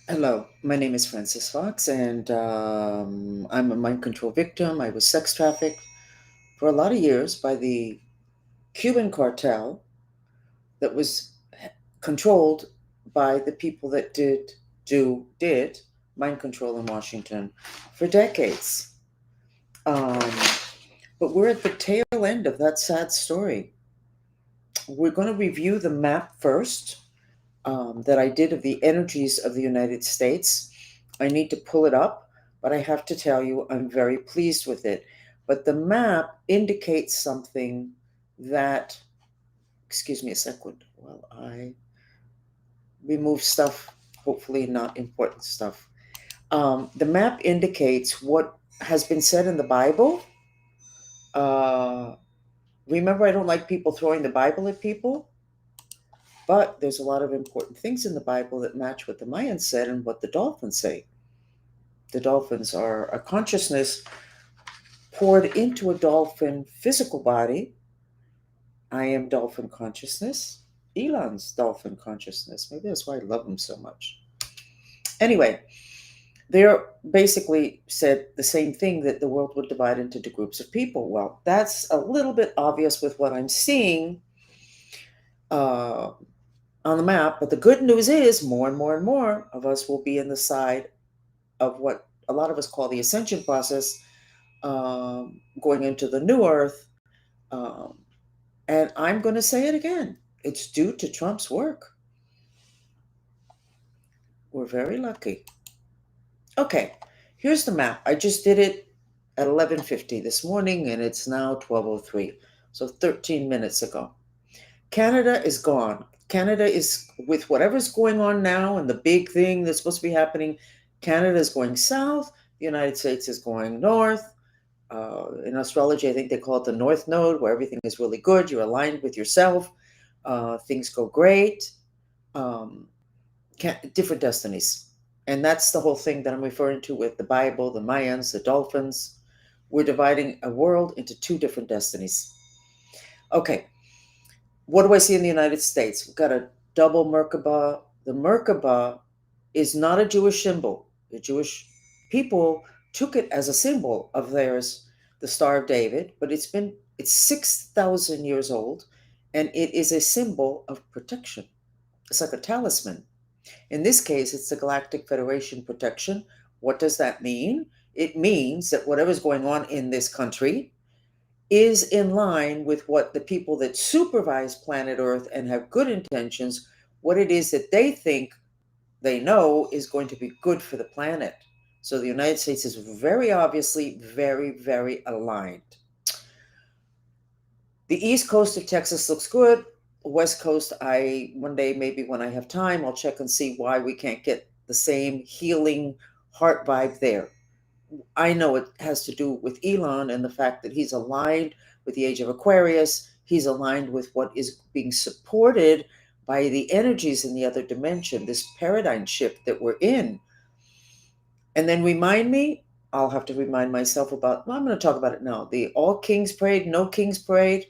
Hello, my name is Francis Fox, and I'm a mind control victim. I was sex trafficked for a lot of years by the Cuban cartel that was controlled by the people that did mind control in Washington for decades. Um, but we're at the tail end of that sad story. We're going to review the map first that I did of the energies of the United States. I need to pull it up, but I have to tell you, I'm very pleased with it. But the map indicates something that, excuse me a second, while I remove stuff, hopefully not important stuff. The map indicates what has been said in the Bible. Uh, Remember, I don't like people throwing the Bible at people. But there's a lot of important things in the Bible that match what the Mayans said and what the dolphins say. The dolphins are a consciousness poured into a dolphin physical body. I am dolphin consciousness. Elon's dolphin consciousness. Maybe that's why I love him so much. Anyway, they're basically said the same thing, that the world would divide into two groups of people. Well, that's a little bit obvious with what I'm seeing uh, on the map. But the good news is more and more and more of us will be in the side of what a lot of us call the ascension process, going into the new earth. Um, and I'm going to say it again, it's due to Trump's work. We're very lucky. Okay, here's the map. I just did it at 11:50 this morning, and it's now 12:03, so 13 minutes ago. Canada is gone. Canada is, with whatever's going on now and the big thing that's supposed to be happening, Canada is going south, the United States is going north. In astrology, I think they call it the North Node, where everything is really good. You're aligned with yourself. Things go great. Um, Different destinies. And that's the whole thing that I'm referring to with the Bible, the Mayans, the dolphins. We're dividing a world into two different destinies. Okay, what do I see in the United States? We've got a double Merkaba. The Merkaba is not a Jewish symbol. The Jewish people took it as a symbol of theirs, the Star of David, but it's 6,000 years old, and it is a symbol of protection. It's like a talisman. In this case, it's the Galactic Federation protection. What does that mean? It means that whatever's going on in this country is in line with what the people that supervise planet Earth and have good intentions, what it is that they think they know is going to be good for the planet. So the United States is very obviously very, very aligned. The east coast of Texas looks good. West coast, I one day, maybe when I have time, I'll check and see why we can't get the same healing heart vibe there. I know it has to do with Elon and the fact that he's aligned with the age of Aquarius. He's aligned with what is being supported by the energies in the other dimension, this paradigm shift that we're in. And then remind me, I'll have to remind myself about, well, I'm going to talk about it now. The All Kings Parade, No Kings Parade,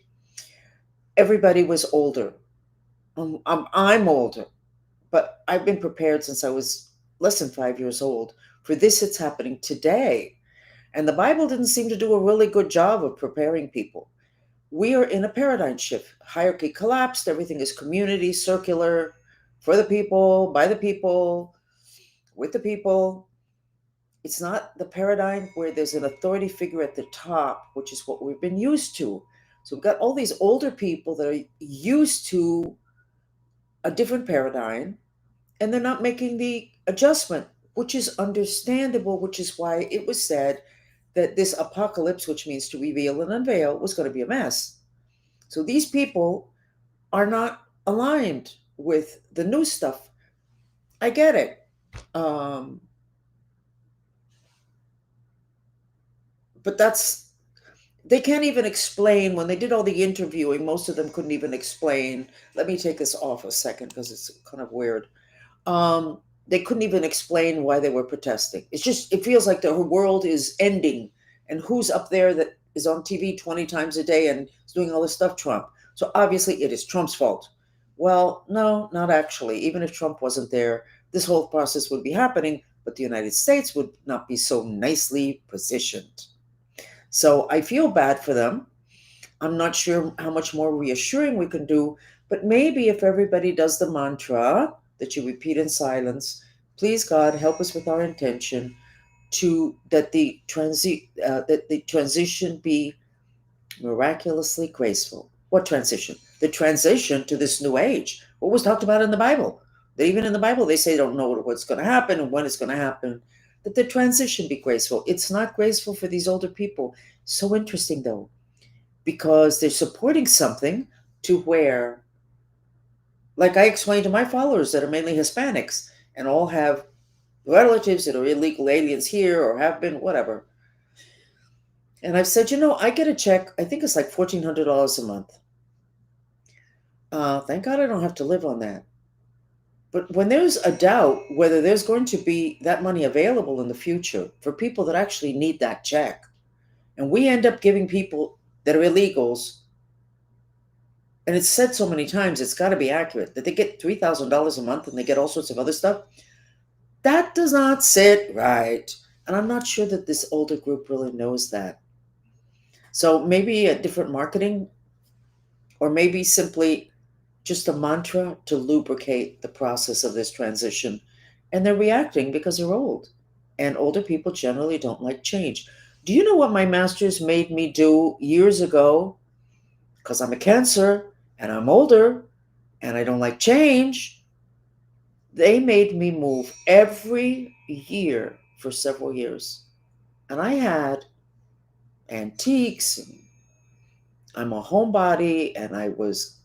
everybody was older. I'm older, but I've been prepared since I was less than 5 years old for this that's happening today. And the Bible didn't seem to do a really good job of preparing people. We are in a paradigm shift. Hierarchy collapsed. Everything is community, circular, for the people, by the people, with the people. It's not the paradigm where there's an authority figure at the top, which is what we've been used to. So we've got all these older people that are used to a different paradigm, and they're not making the adjustment, which is understandable, which is why it was said that this apocalypse, which means to reveal and unveil, was going to be a mess. So these people are not aligned with the new stuff. I get it. Um, but they can't even explain. When they did all the interviewing, most of them couldn't even explain. Let me take this off a second because it's kind of weird. Um, they couldn't even explain why they were protesting. It feels like the world is ending. And who's up there that is on TV 20 times a day and is doing all this stuff? Trump. So obviously it is Trump's fault. Well, no, not actually. Even if Trump wasn't there, this whole process would be happening, but the United States would not be so nicely positioned. So I feel bad for them. I'm not sure how much more reassuring we can do, but maybe if everybody does the mantra that you repeat in silence, please God help us with our intention to that the transition be miraculously graceful. What transition? The transition to this new age. What was talked about in the Bible? That even in the Bible they say they don't know what's going to happen and when it's going to happen. That the transition be graceful. It's not graceful for these older people. So interesting though, because they're supporting something to where, like I explained to my followers that are mainly Hispanics and all have relatives that are illegal aliens here or have been, whatever. And I've said, I get a check, I think it's like $1,400 a month. Thank God I don't have to live on that. But when there's a doubt whether there's going to be that money available in the future for people that actually need that check, and we end up giving people that are illegals, and it's said so many times, it's got to be accurate, that they get $3,000 a month and they get all sorts of other stuff, that does not sit right. And I'm not sure that this older group really knows that. So maybe a different marketing, or maybe simply just a mantra to lubricate the process of this transition. And they're reacting because they're old. And older people generally don't like change. Do you know what my masters made me do years ago? Because I'm a Cancer and I'm older and I don't like change. They made me move every year for several years. And I had antiques, and I'm a homebody, and I was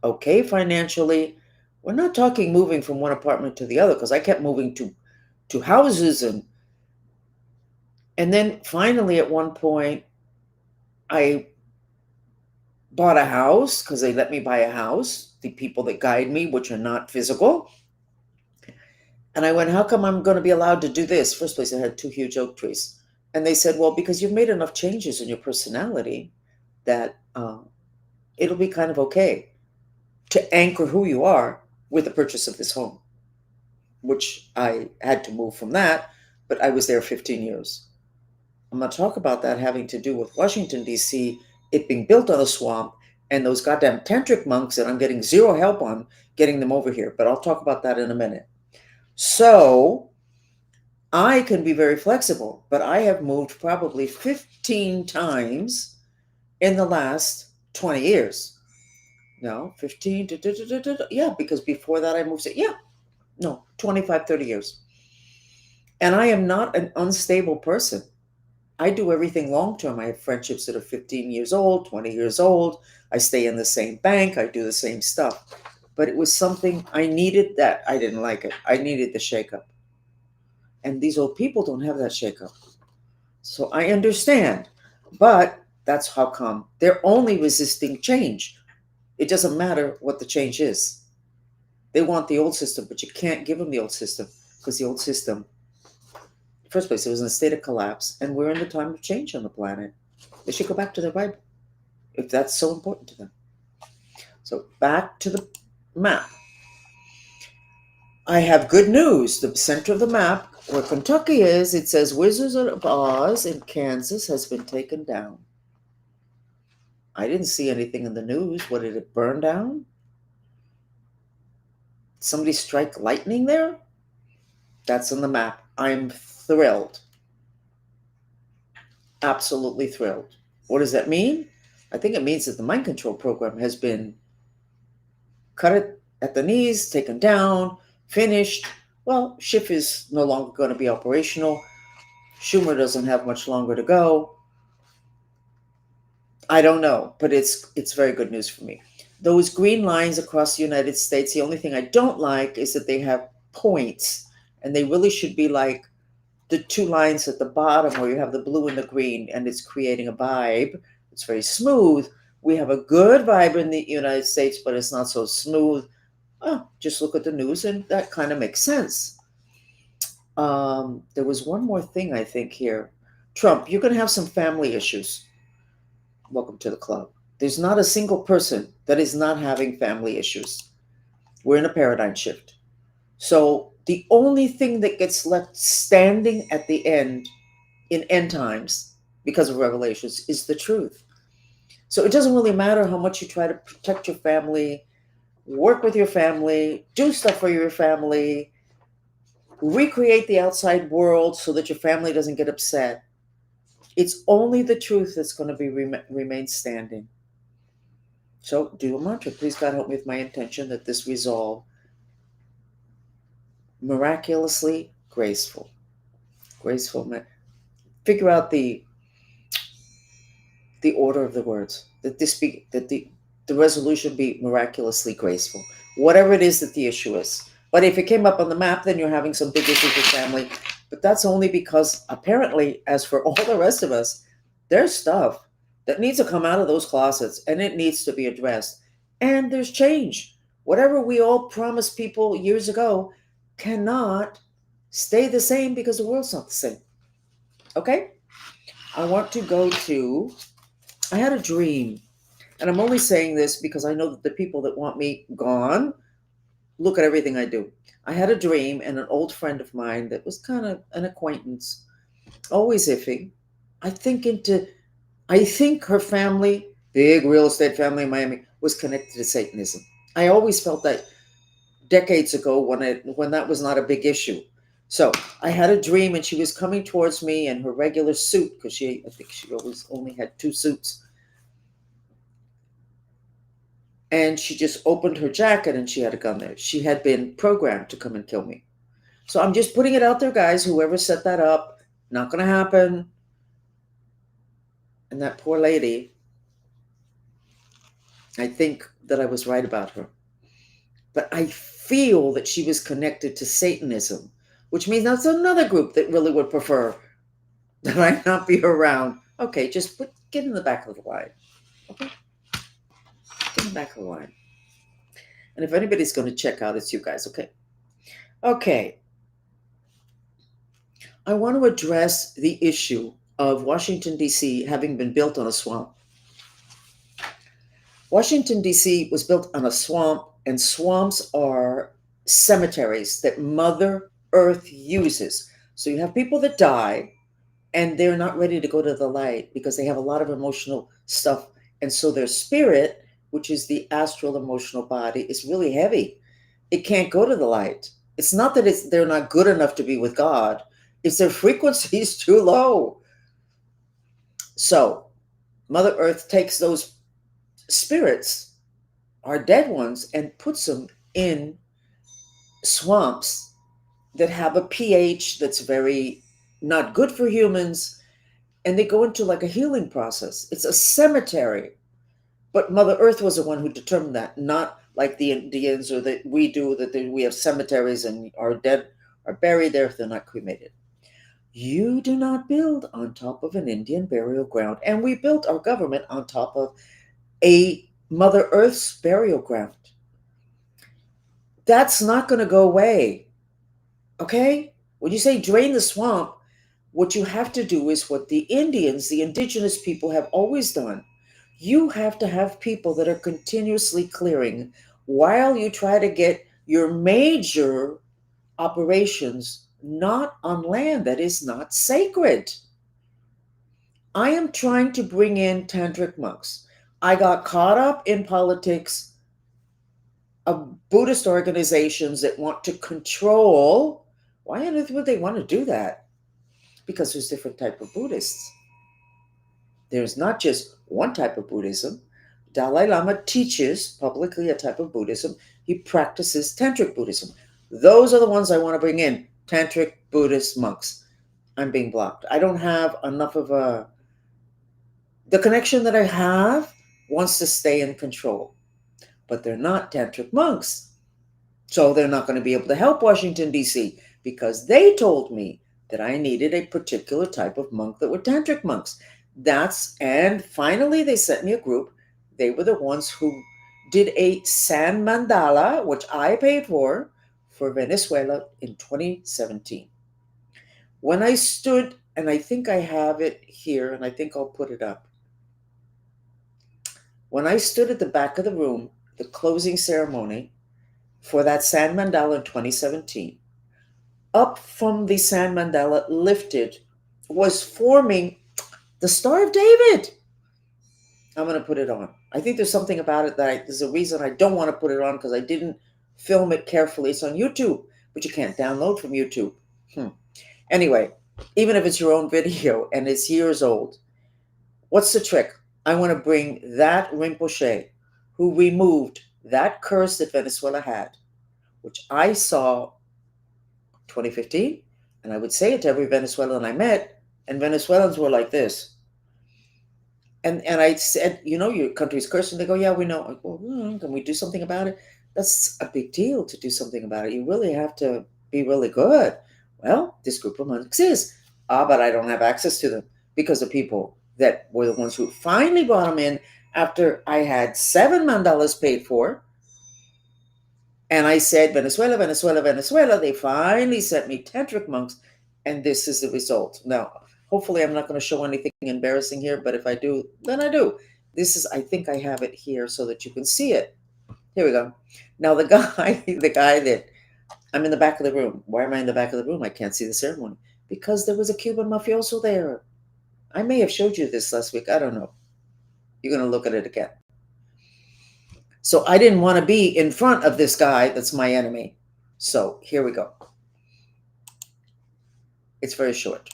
okay financially. We're not talking moving from one apartment to the other because I kept moving to houses, and then finally at one point I bought a house because they let me buy a house, the people that guide me, which are not physical. And I went, how come I'm going to be allowed to do this? First place, I had two huge oak trees. And they said, well, because you've made enough changes in your personality that it'll be kind of okay to anchor who you are with the purchase of this home, which I had to move from that, but I was there 15 years. I'm going to talk about that having to do with Washington, D.C., it being built on a swamp, and those goddamn tantric monks that I'm getting zero help on getting them over here. But I'll talk about that in a minute. So I can be very flexible, but I have moved probably 15 times in the last 20 years. No, 15, yeah, because before that I moved, yeah, no, 25, 30 years. And I am not an unstable person. I do everything long term. I have friendships that are 15 years old, 20 years old. I stay in the same bank. I do the same stuff. But it was something I needed that I didn't like it. I needed the shakeup. And these old people don't have that shakeup. So I understand. But that's how come they're only resisting change. It doesn't matter what the change is. They want the old system, but you can't give them the old system because the old system, first place, it was in a state of collapse, and we're in the time of change on the planet. They should go back to their Bible if that's so important to them. So back to the map. I have good news. The center of the map, where Kentucky is, it says Wizards of Oz in Kansas has been taken down. I didn't see anything in the news. What, did it burn down? Somebody strike lightning there? That's on the map. I'm thrilled. Absolutely thrilled. What does that mean? I think it means that the mind control program has been cut at the knees, taken down, finished. Well, Schiff is no longer going to be operational. Schumer doesn't have much longer to go. I don't know, but it's very good news for me. Those green lines across the United States, the only thing I don't like is that they have points, and they really should be like the two lines at the bottom where you have the blue and the green, and it's creating a vibe. It's very smooth. We have a good vibe in the United States, but it's not so smooth. Oh, just look at the news, and that kind of makes sense. There was one more thing I think here. Trump, you're going to have some family issues. Welcome to the club. There's not a single person that is not having family issues. We're in a paradigm shift. So The only thing that gets left standing at the end in end times because of revelations is the truth. So it doesn't really matter how much you try to protect your family, work with your family, do stuff for your family, recreate the outside world so that your family doesn't get upset. It's only the truth that's going to be remain standing. So do a mantra. Please God help me with my intention that this resolve miraculously graceful. Graceful. Figure out the order of the words. That this be that the resolution be miraculously graceful. Whatever it is that the issue is. But if it came up on the map, then you're having some big issues with family. But that's only because apparently, as for all the rest of us, there's stuff that needs to come out of those closets and it needs to be addressed. And there's change. Whatever we all promised people years ago cannot stay the same because the world's not the same. Okay? I want to go to I had a dream, and I'm only saying this because I know that the people that want me gone look at everything I do. I had a dream, and an old friend of mine that was kind of an acquaintance, always iffy. I think into, I think her family, big real estate family in Miami, was connected to Satanism. I always felt that decades ago when that was not a big issue. So I had a dream, and she was coming towards me in her regular suit because I think she always only had two suits, and she just opened her jacket and she had a gun there. She had been programmed to come and kill me. So I'm just putting it out there, guys. Whoever set that up, not going to happen. And that poor lady, I think that I was right about her. But I feel that she was connected to Satanism, which means that's another group that really would prefer that I not be around. Okay, just get in the back of the line. Okay, get in the back of the line. And if anybody's going to check out, it's you guys. Okay. Okay. I want to address the issue of Washington, D.C. having been built on a swamp. Washington, D.C. was built on a swamp, and swamps are cemeteries that Mother Earth uses. So you have people that die and they're not ready to go to the light because they have a lot of emotional stuff. And so their spirit, which is the astral emotional body, is really heavy. It can't go to the light. It's not that they're not good enough to be with God. It's their frequency is too low. So Mother Earth takes those spirits, our dead ones, and puts them in swamps that have a pH that's very not good for humans, and they go into like a healing process. It's a cemetery. But Mother Earth was the one who determined that, not like the Indians or that we do, that we have cemeteries and our dead are buried there if they're not cremated. You do not build on top of an Indian burial ground. And we built our government on top of a Mother Earth's burial ground. That's not going to go away. Okay? When you say drain the swamp, what you have to do is what the Indians, the indigenous people, have always done. You have to have people that are continuously clearing while you try to get your major operations not on land that is not sacred. I am trying to bring in tantric monks. I got caught up in politics of Buddhist organizations that want to control. Why on earth would they want to do that? Because there's different type of Buddhists. There's not just one type of Buddhism. Dalai Lama teaches publicly a type of Buddhism. He practices tantric Buddhism. Those are the ones I want to bring in. Tantric Buddhist monks. I'm being blocked. I don't have enough of a the connection that I have wants to stay in control, but they're not tantric monks. So they're not going to be able to help Washington, D.C., because they told me that I needed a particular type of monk that were tantric monks. And finally, they sent me a group. They were the ones who did a sand mandala, which I paid for Venezuela in 2017. When I stood, and I think I have it here, and I think I'll put it up. When I stood at the back of the room, the closing ceremony for that sand mandala in 2017, up from the sand mandala, lifted, was forming the Star of David. I'm going to put it on. I think there's something about it there's a reason I don't want to put it on, because I didn't film it carefully. It's on YouTube, but you can't download from YouTube. Hmm. Anyway, even if it's your own video and it's years old, what's the trick? I want to bring that Rinpoche who removed that curse that Venezuela had, which I saw 2015, and I would say it to every Venezuelan I met, and Venezuelans were like this. And I said, your country's cursed. And they go, yeah, we know. I go, can we do something about it? That's a big deal to do something about it. You really have to be really good. Well, this group of monks is. But I don't have access to them because the people that were the ones who finally brought them in after I had 7 mandalas paid for. And I said, Venezuela, Venezuela, Venezuela. They finally sent me tantric monks, and this is the result. Now, hopefully, I'm not going to show anything embarrassing here, but if I do, then I do. I think I have it here so that you can see it. Here we go. Now, the guy that I'm in the back of the room. Why am I in the back of the room? I can't see the ceremony. Because there was a Cuban mafioso there. I may have showed you this last week. I don't know. You're going to look at it again. So I didn't want to be in front of this guy that's my enemy. So here we go. It's very short.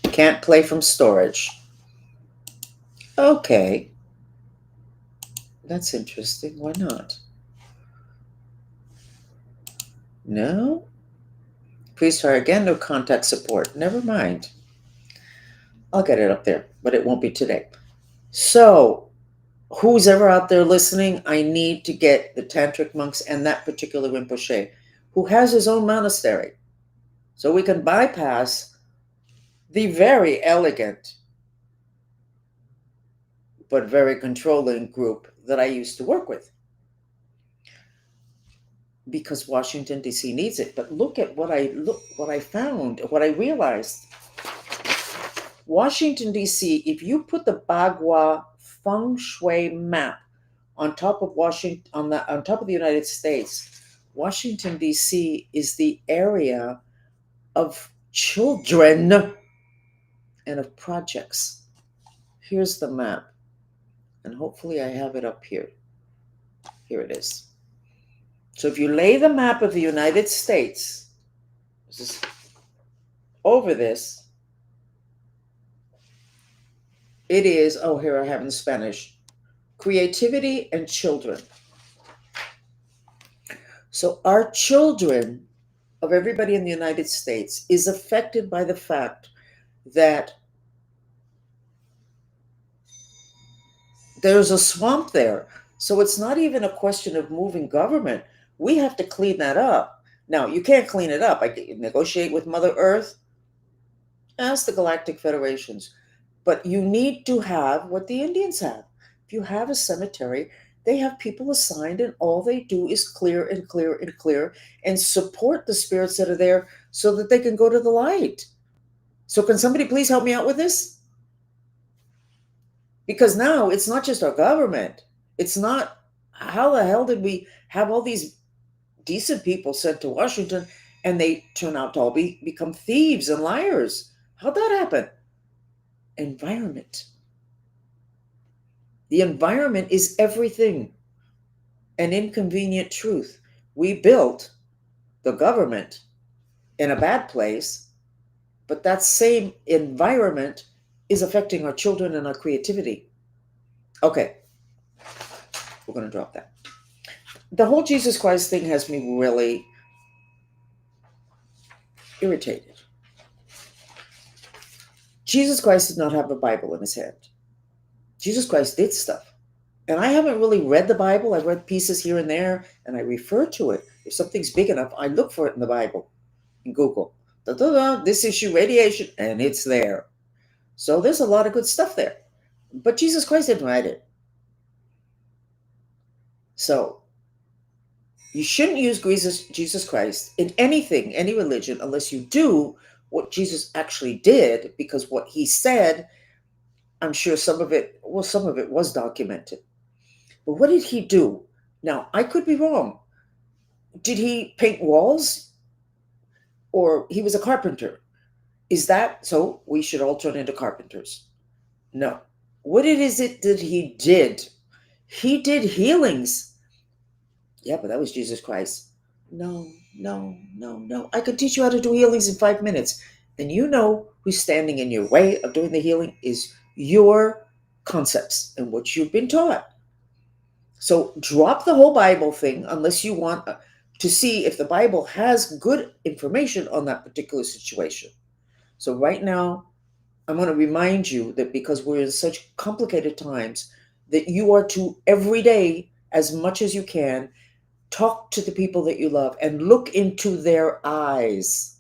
Can't play from storage. Okay. That's interesting. Why not? No? Please try again. No contact support. Never mind. I'll get it up there, but it won't be today. So, who's ever out there listening, I need to get the tantric monks and that particular Rinpoche, who has his own monastery, so we can bypass the very elegant but very controlling group that I used to work with, because Washington D.C. needs it. But look at what I found, what I realized. Washington D.C., if you put the Bagua feng shui map on top of on top of the United States, Washington D.C. is the area of children and of projects. Here's the map, and hopefully I have it up here. Here it is. So if you lay the map of the United States over this, it is, oh, here I have in Spanish, creativity and children. So our children of everybody in the United States is affected by the fact that there's a swamp there. So it's not even a question of moving government. We have to clean that up. Now, you can't clean it up. I can negotiate with Mother Earth, ask the Galactic Federations. But you need to have what the Indians have. If you have a cemetery, they have people assigned, and all they do is clear and clear and clear and support the spirits that are there so that they can go to the light. So, can somebody please help me out with this? Because now it's not just our government. It's not, how the hell did we have all these decent people sent to Washington and they turn out to all become thieves and liars? How'd that happen? Environment. The environment is everything. An inconvenient truth. We built the government in a bad place, but that same environment is affecting our children and our creativity. Okay, we're going to drop that. The whole Jesus Christ thing has me really irritated. Jesus Christ did not have a Bible in his hand. Jesus Christ did stuff. And I haven't really read the Bible. I've read pieces here and there, and I refer to it. If something's big enough, I look for it in the Bible, in Google. This issue, radiation, and it's there. So there's a lot of good stuff there. But Jesus Christ didn't write it. So you shouldn't use Jesus Christ in anything, any religion, unless you do what Jesus actually did, because what he said, I'm sure some of it was documented. But what did he do? Now, I could be wrong. Did he paint walls or he was a carpenter? Is that so? We should all turn into carpenters. No. What it is it that he did? He did healings. Yeah, but that was Jesus Christ. No, no, no, no. I could teach you how to do healings in 5 minutes. And you know who's standing in your way of doing the healing is your concepts and what you've been taught. So drop the whole Bible thing unless you want to see if the Bible has good information on that particular situation. So right now, I want to remind you that because we're in such complicated times, that you are to every day, as much as you can, talk to the people that you love and look into their eyes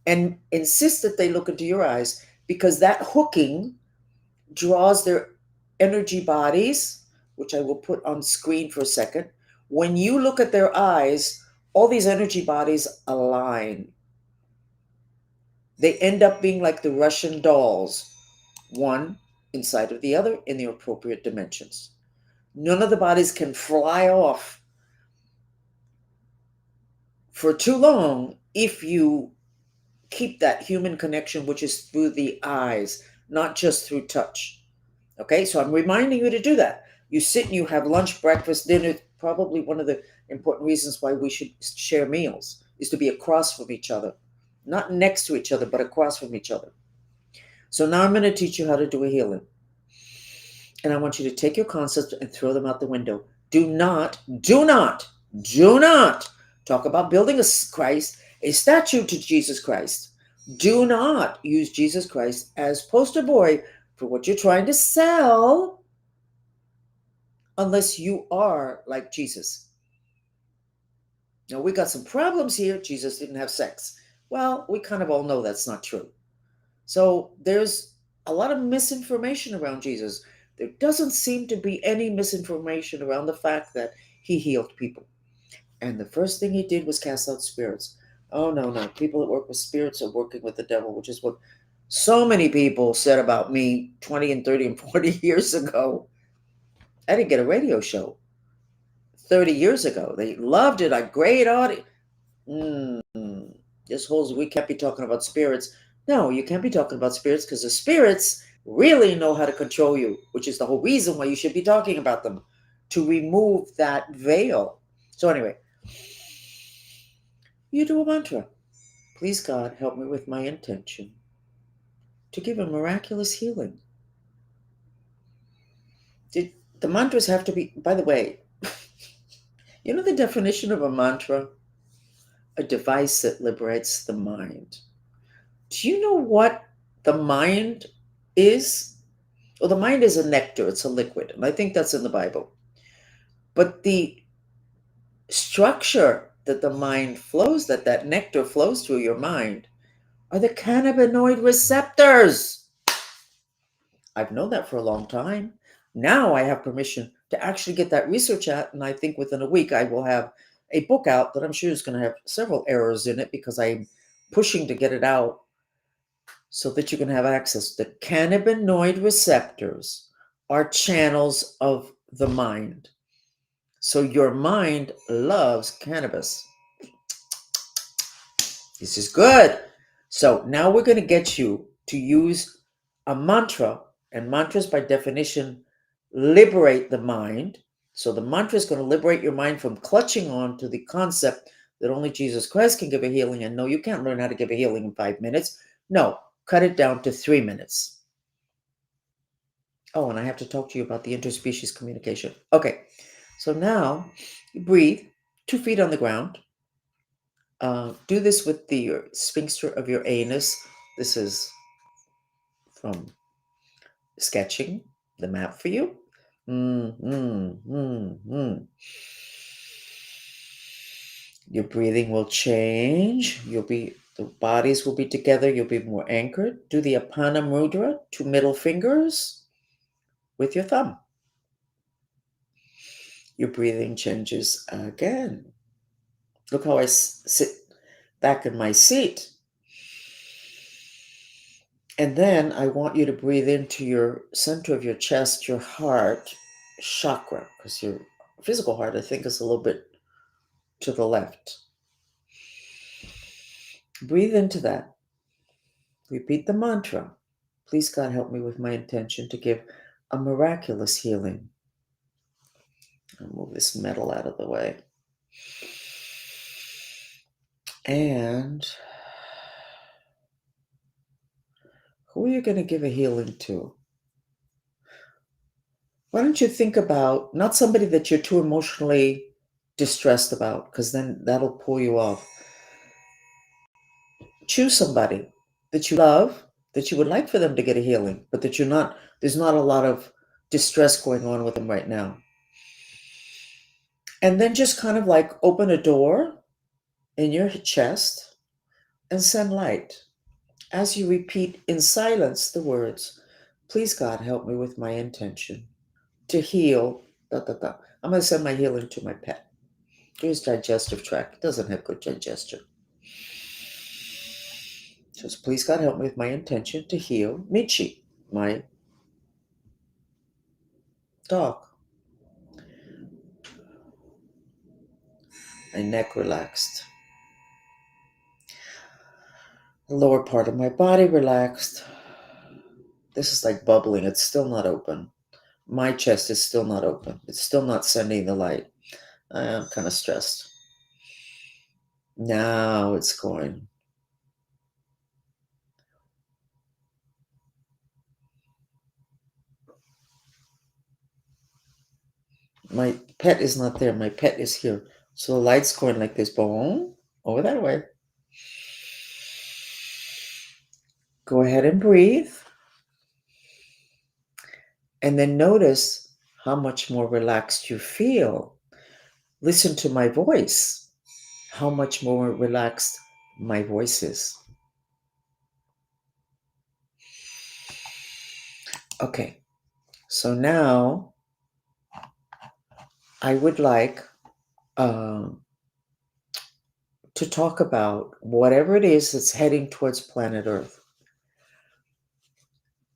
and insist that they look into your eyes because that hooking draws their energy bodies, which I will put on screen for a second. When you look at their eyes, all these energy bodies align. They end up being like the Russian dolls, one inside of the other in the appropriate dimensions. None of the bodies can fly off for too long if you keep that human connection, which is through the eyes, not just through touch. Okay, so I'm reminding you to do that. You sit and you have lunch, breakfast, dinner. Probably one of the important reasons why we should share meals is to be across from each other, not next to each other, but across from each other. So now I'm going to teach you how to do a healing. And I want you to take your concepts and throw them out the window. Do not talk about building a statue to Jesus Christ. Do not use Jesus Christ as poster boy for what you're trying to sell unless you are like Jesus. Now, we got some problems here. Jesus didn't have sex. Well, we kind of all know that's not true. So there's a lot of misinformation around Jesus. There doesn't seem to be any misinformation around the fact that he healed people. And the first thing he did was cast out spirits. Oh, no, no. People that work with spirits are working with the devil, which is what so many people said about me 20 and 30 and 40 years ago. I didn't get a radio show 30 years ago. They loved it. I great audience. Mm, this whole we can't be talking about spirits. No, you can't be talking about spirits because the spirits really know how to control you, which is the whole reason why you should be talking about them to remove that veil. So, anyway, you do a mantra. Please, God, help me with my intention to give a miraculous healing. Did the mantras have to be, by the way, you know the definition of a mantra? A device that liberates the mind. Do you know what the mind is? Well, the mind is a nectar, it's a liquid, and I think that's in the Bible. But the structure that the mind flows, that nectar flows through your mind, are the cannabinoid receptors. I've known that for a long time. Now I have permission to actually get that research out, and I think within a week I will have a book out that I'm sure is going to have several errors in it because I'm pushing to get it out so that you can have access. The cannabinoid receptors are channels of the mind. So your mind loves cannabis. This is good. So now we're going to get you to use a mantra, and mantras by definition liberate the mind. So the mantra is going to liberate your mind from clutching on to the concept that only Jesus Christ can give a healing. And no, you can't learn how to give a healing in 5 minutes. No, cut it down to 3 minutes. Oh, and I have to talk to you about the interspecies communication. Okay, so now you breathe 2 feet on the ground. Do this with the sphincter of your anus. This is from sketching the map for you. Your breathing will change. The bodies will be together. You'll be more anchored. Do the Apana Mudra, 2 middle fingers with your thumb. Your breathing changes again. Look how I sit back in my seat. And then I want you to breathe into your center of your chest, your heart chakra, because your physical heart, I think, is a little bit to the left. Breathe into that. Repeat the mantra. Please, God, help me with my intention to give a miraculous healing. I'll move this metal out of the way. And who are you going to give a healing to? Why don't you think about not somebody that you're too emotionally distressed about, because then that'll pull you off. Choose somebody that you love, that you would like for them to get a healing, but that there's not a lot of distress going on with them right now. And then just kind of like open a door in your chest and send light. As you repeat in silence the words, please, God, help me with my intention to heal. Da, da, da. I'm going to send my healing to my pet. His digestive tract. It doesn't have good digestion. Just please, God, help me with my intention to heal Michi, my dog. My neck relaxed. The lower part of my body relaxed. This is like bubbling. It's still not open. My chest is still not open. It's still not sending the light. I'm kind of stressed. Now it's going. My pet is not there. My pet is here. So the light's going like this. Boom. Over that way. Go ahead and breathe. And then notice how much more relaxed you feel. Listen to my voice. How much more relaxed my voice is. Okay. So now I would like to talk about whatever it is that's heading towards planet Earth.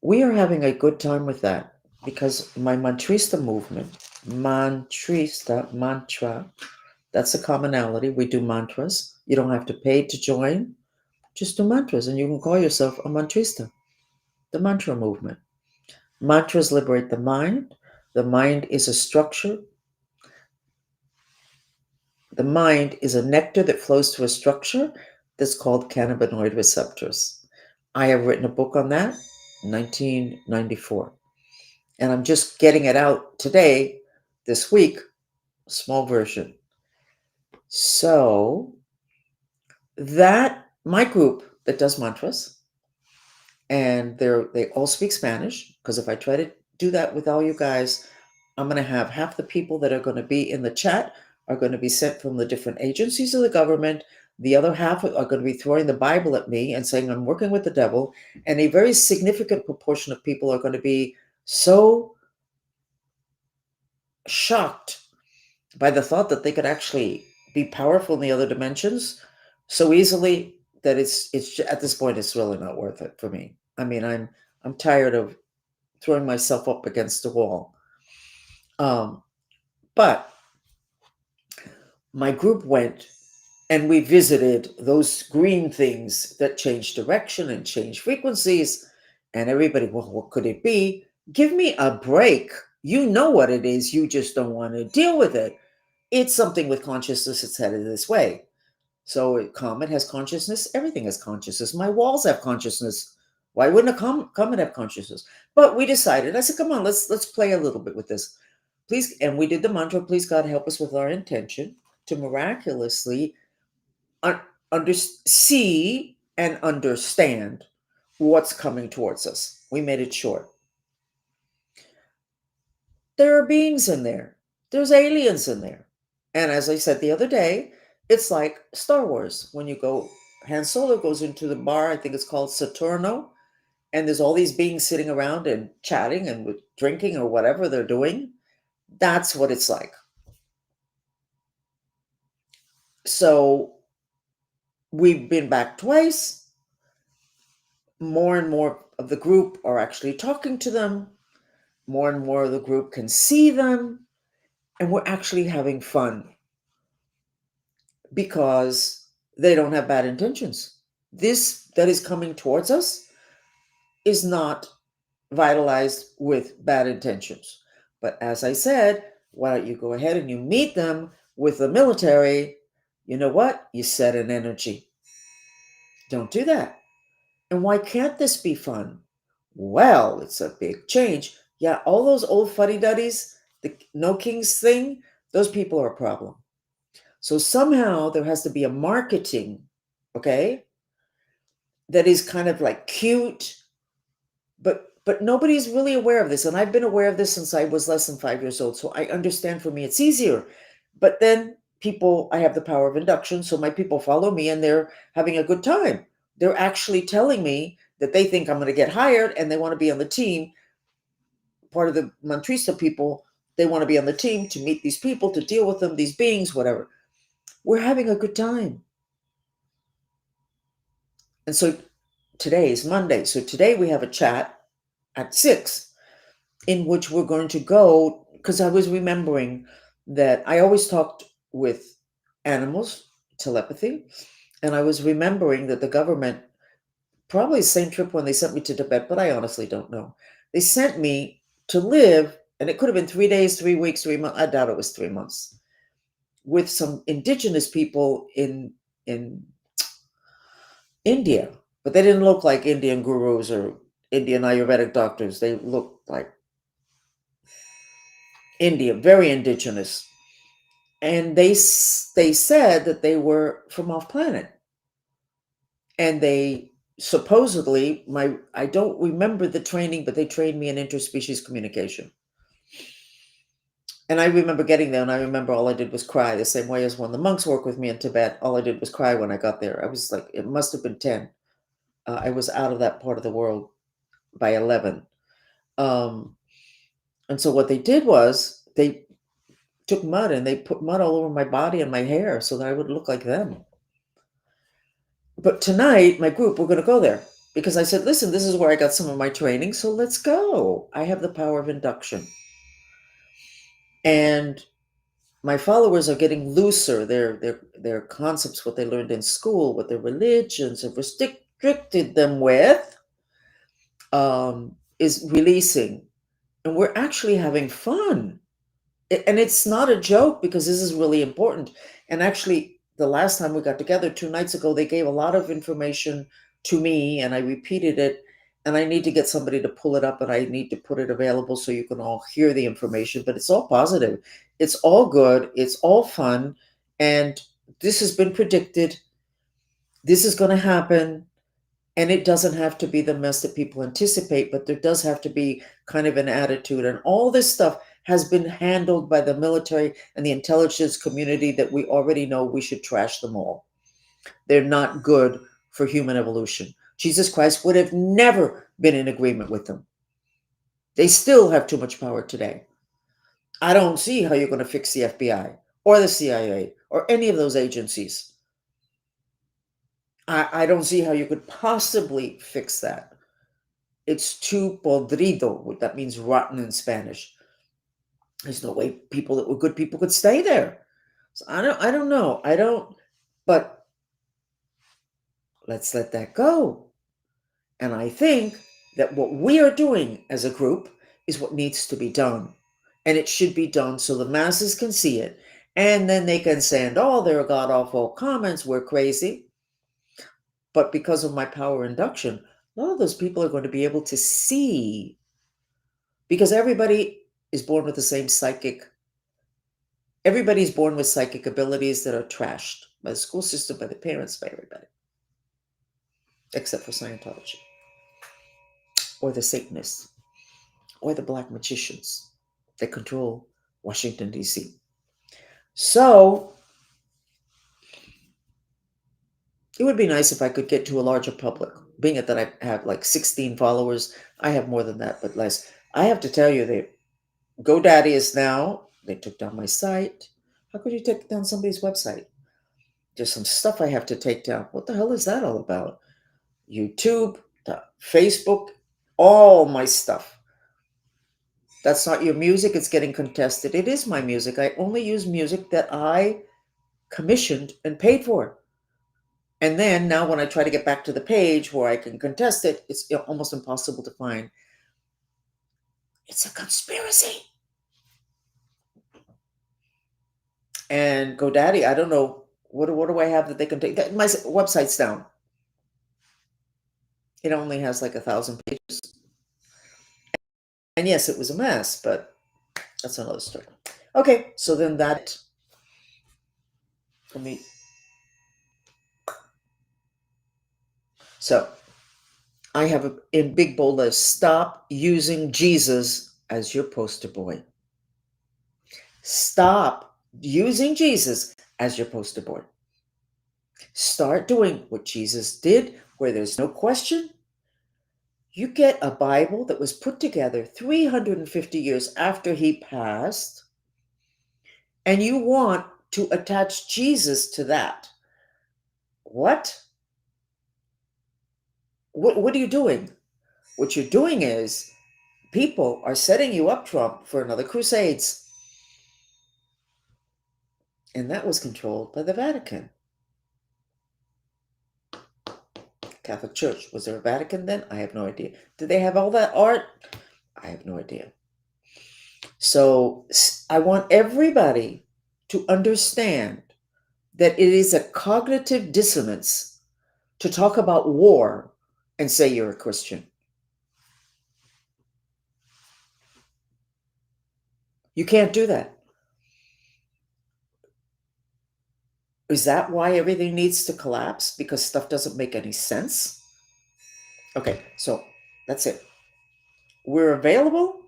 We are having a good time with that because my mantrista movement, mantra, that's a commonality. We do mantras. You don't have to pay to join. Just do mantras and you can call yourself a mantrista. The mantra movement. Mantras liberate the mind. The mind is a structure. The mind is a nectar that flows to a structure that's called cannabinoid receptors. I have written a book on that, 1994. And I'm just getting it out today, this week, small version. So that my group that does mantras, and they all speak Spanish, because if I try to do that with all you guys, I'm going to have half the people that are going to be in the chat are going to be sent from the different agencies of the government. The other half are going to be throwing the Bible at me and saying I'm working with the devil. And a very significant proportion of people are going to be so shocked by the thought that they could actually be powerful in the other dimensions so easily that it's at this point it's really not worth it for me. I mean, I'm tired of throwing myself up against the wall. But my group went and we visited those green things that change direction and change frequencies. And everybody, well, what could it be? Give me a break. You know what it is. You just don't want to deal with it. It's something with consciousness. It's headed this way. So a comet has consciousness. Everything has consciousness. My walls have consciousness. Why wouldn't a comet have consciousness? But we decided. I said, "Come on, let's play a little bit with this, please." And we did the mantra, "Please, God, help us with our intention to miraculously see and understand what's coming towards us." We made it short. There are beings in there. There's aliens in there. And as I said the other day, it's like Star Wars. When you go, Han Solo goes into the bar, I think it's called Saturno, and there's all these beings sitting around and chatting and drinking or whatever they're doing. That's what it's like. So we've been back twice. More and more of the group are actually talking to them. More and more of the group can see them. and we're actually having fun because they don't have bad intentions. This that is coming towards us is not vitalized with bad intentions. But as I said, why don't you go ahead and you meet them with the military? You know what? You set an energy. Don't do that. And why can't this be fun? Well, it's a big change. Yeah, all those old fuddy duddies, the no kings thing, those people are a problem. So somehow there has to be a marketing, okay, that is kind of like cute, but nobody's really aware of this. And I've been aware of this since I was less than 5 years old. So I understand, for me it's easier. But then people, I have the power of induction, so my people follow me and they're having a good time. They're actually telling me that they think I'm going to get hired and they want to be on the team. Part of the Mantrista people, they want to be on the team to meet these people, to deal with them, these beings, whatever. We're having a good time. And so today is Monday. So today we have a chat at 6 in which we're going to go, because I was remembering that I always talked with animals, telepathy, and I was remembering that the government, probably the same trip when they sent me to Tibet, but I honestly don't know. They sent me to live, and it could have been 3 days, 3 weeks, 3 months. I doubt it was 3 months, with some indigenous people in India, but they didn't look like Indian gurus or Indian Ayurvedic doctors. They looked like India, very indigenous. And they said that they were from off planet, and they supposedly, my I don't remember the training, but they trained me in interspecies communication. And I remember getting there, and I remember all I did was cry, the same way as when the monks work with me in Tibet. All I did was cry when I got there. I was like, it must have been 10. I was out of that part of the world by 11. Um, and so what they did was they took mud and they put mud all over my body and my hair so that I would look like them. But tonight, my group, we're going to go there because I said, listen, this is where I got some of my training, so let's go. I have the power of induction. And my followers are getting looser. Their concepts, what they learned in school, what their religions have restricted them with, is releasing. And we're actually having fun. And it's not a joke, because this is really important. And actually, the last time we got together 2 nights ago, they gave a lot of information to me and I repeated it. And I need to get somebody to pull it up, and I need to put it available so you can all hear the information. But it's all positive, it's all good, it's all fun. And this has been predicted. This is going to happen. And it doesn't have to be the mess that people anticipate, but there does have to be kind of an attitude. And all this stuff has been handled by the military and the intelligence community that we already know we should trash them all. They're not good for human evolution. Jesus Christ would have never been in agreement with them. They still have too much power today. I don't see how you're going to fix the FBI or the CIA or any of those agencies. I don't see how you could possibly fix that. It's too podrido. That means rotten in Spanish. There's no way people that were good people could stay there. So I don't know. I don't, but let's let that go. And I think that what we are doing as a group is what needs to be done. And it should be done so the masses can see it. And then they can send all their god awful comments, we're crazy. But because of my power induction, a lot of those people are going to be able to see, because is born with the same psychic everybody's born with psychic abilities that are trashed by the school system, by the parents, by everybody, except for Scientology, or the Satanists, or the black magicians that control Washington, D.C. So it would be nice if I could get to a larger public. Being it that I have like 16 followers, I have more than that, but less. I have to tell you that GoDaddy is now, they took down my site. How could you take down somebody's website? There's some stuff I have to take down. What the hell is that all about? YouTube, Facebook, all my stuff. That's not your music, it's getting contested. It is my music. I only use music that I commissioned and paid for. And then now when I try to get back to the page where I can contest it, it's almost impossible to find. It's a conspiracy. And GoDaddy, I don't know what do I have that they can take. My website's down. It only has like 1,000 pages. And yes, it was a mess, but that's another story. Okay, so then that for me. So I have a in big bold list. Stop using Jesus as your poster boy. Stop using Jesus as your poster boy. Start doing what Jesus did, where there's no question. You get a Bible that was put together 350 years after he passed, and you want to attach Jesus to that. What? What are you doing? What you're doing is people are setting you up, Trump, for another Crusades. And that was controlled by the Vatican. Catholic Church. Was there a Vatican then? I have no idea. Did they have all that art? I have no idea. So I want everybody to understand that it is a cognitive dissonance to talk about war and say you're a Christian. You can't do that. Is that why everything needs to collapse? Because stuff doesn't make any sense? Okay, so that's it. We're available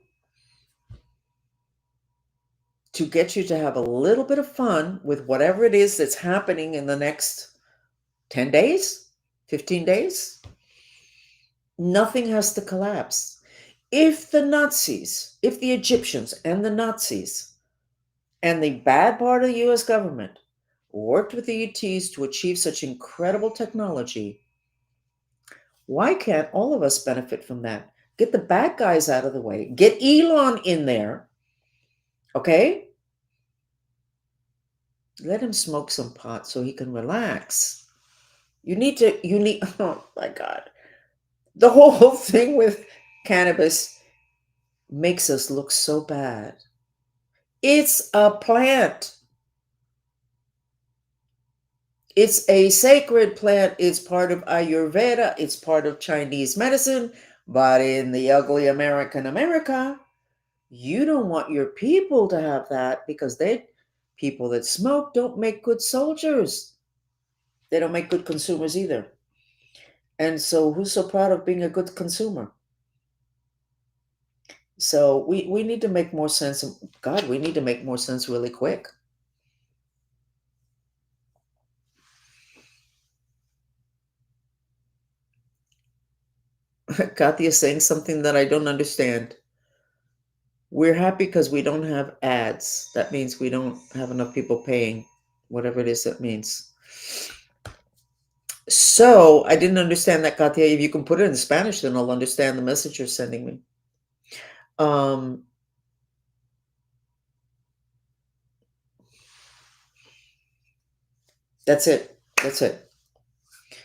to get you to have a little bit of fun with whatever it is that's happening in the next 10 days, 15 days. Nothing has to collapse. If the Nazis, if the Egyptians and the Nazis and the bad part of the US government worked with the ETs to achieve such incredible technology, why can't all of us benefit from that? Get the bad guys out of the way. Get Elon in there. Okay? Let him smoke some pot so he can relax. You need, oh my God. The whole thing with cannabis makes us look so bad. It's a plant. It's a sacred plant. It's part of Ayurveda. It's part of Chinese medicine. But in the ugly America, you don't want your people to have that because people that smoke don't make good soldiers. They don't make good consumers either. And so who's so proud of being a good consumer? So we need to make more sense. God, we need to make more sense really quick. Kathy is saying something that I don't understand. We're happy because we don't have ads. That means we don't have enough people paying, whatever it is that means. So I didn't understand that, Katya. If you can put it in Spanish, then I'll understand the message you're sending me. That's it. That's it.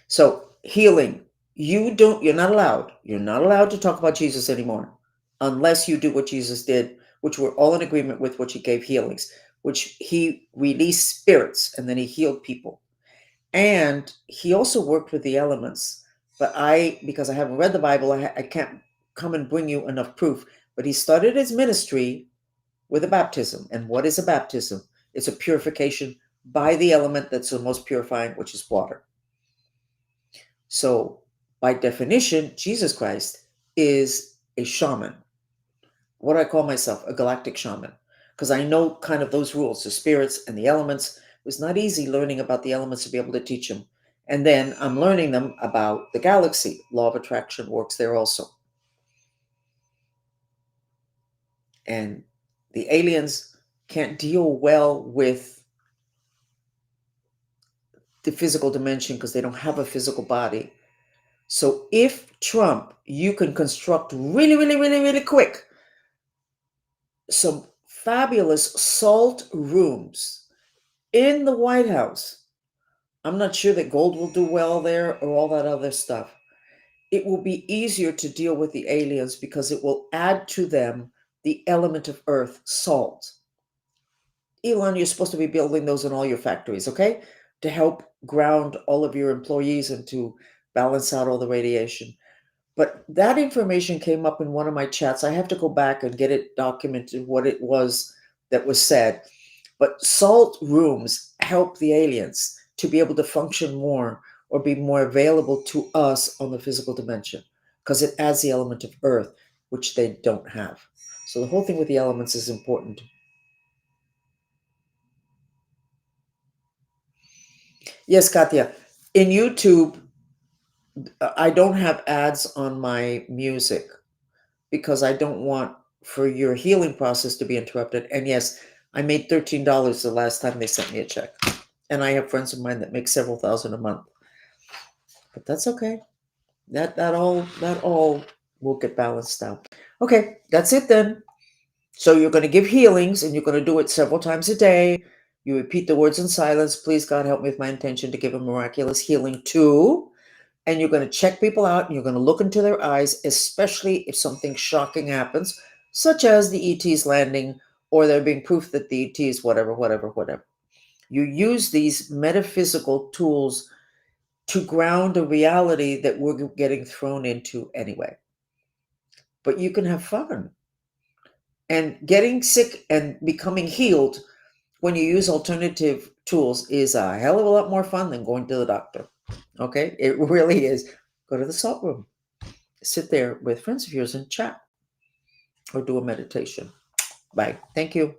So healing. You're not allowed. You're not allowed to talk about Jesus anymore unless you do what Jesus did, which we're all in agreement with, which he gave healings, which he released spirits and then he healed people. And he also worked with the elements. But because I haven't read the Bible, I can't come and bring you enough proof. But he started his ministry with a baptism. And what is a baptism? It's a purification by the element that's the most purifying, which is water. So, by definition, Jesus Christ is a shaman. What do I call myself? A galactic shaman. Because I know kind of those rules, the spirits and the elements. It was not easy learning about the elements to be able to teach them. And then I'm learning them about the galaxy. Law of attraction works there also. And the aliens can't deal well with the physical dimension because they don't have a physical body. So if Trump, you can construct really, really, really, really quick some fabulous salt rooms in the White House. I'm not sure that gold will do well there or all that other stuff. It will be easier to deal with the aliens because it will add to them the element of earth, salt. Elon, you're supposed to be building those in all your factories, okay? To help ground all of your employees and to balance out all the radiation. But that information came up in one of my chats. I have to go back and get it documented what it was that was said. But salt rooms help the aliens to be able to function more or be more available to us on the physical dimension because it adds the element of earth, which they don't have. So the whole thing with the elements is important. Yes, Katya. In YouTube, I don't have ads on my music because I don't want for your healing process to be interrupted. And yes, I made $13 the last time they sent me a check. And I have friends of mine that make several thousand a month. But that's okay. That all will get balanced out. Okay, that's it then. So you're going to give healings and you're going to do it several times a day. You repeat the words in silence. Please God help me with my intention to give a miraculous healing too. And you're going to check people out and you're going to look into their eyes, especially if something shocking happens, such as the ET's landing or there being proof that the ET's whatever, whatever, whatever. You use these metaphysical tools to ground a reality that we're getting thrown into anyway. But you can have fun. And getting sick and becoming healed when you use alternative tools is a hell of a lot more fun than going to the doctor. Okay? It really is. Go to the salt room, sit there with friends of yours and chat or do a meditation. Bye. Thank you.